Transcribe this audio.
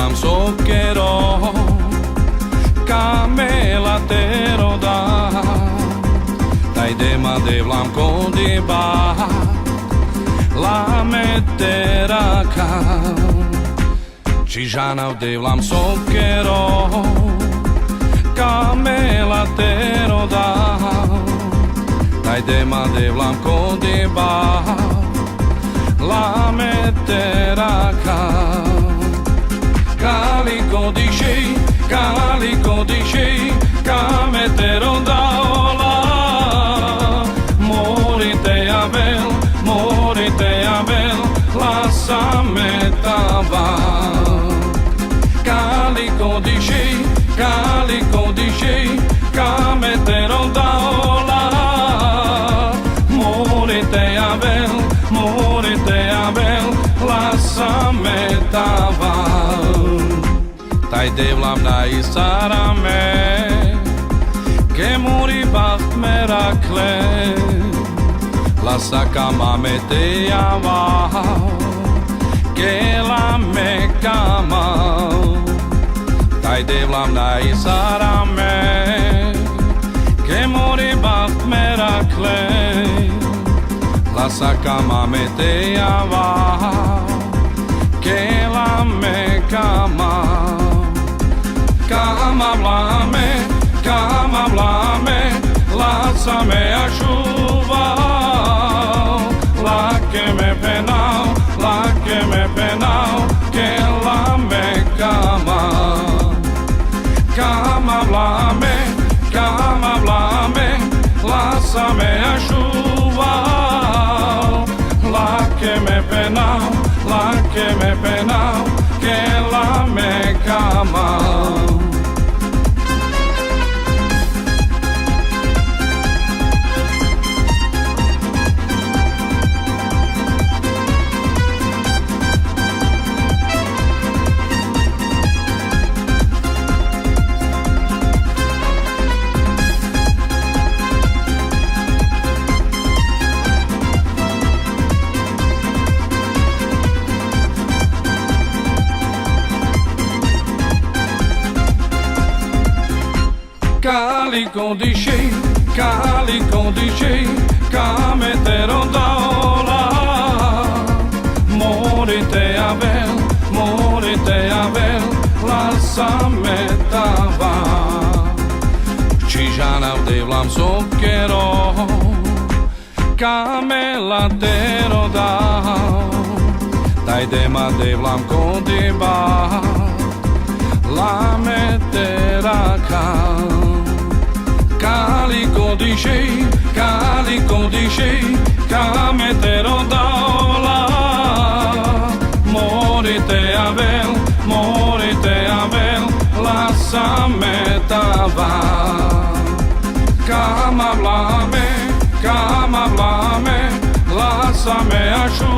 devlam socchero, camela tero da, dai dema devlam kodiba, la metera ka, čižanav devlam socchero, camela tero da, dai dema devlam kodiba, la metera ka. Calico dici, cametero da ola, morite Abel, la sametava. Calico dici, cametero da ola, morite Abel, la sametava. Taj devlam na Isarame, che muri bacht merakle, la sakama meteava, che la mekama. Taj devlam na Isarame, che muri bacht merakle, la sakama meteava, che la mekama. Kama blame, laca me ašuva, lake me penao, ke la me kama. Kama blame, laca me ašuva, lake me penao, ke la me kama. Calico dici, cametero da ola, morite Abel, la sametava. Čižanav devlam socchero, camela tero da, dai dema devlam kodiba, la metera ka. Calico dici, cametero da ola, morite Abel, la sametava. Kama blame, la same ašu.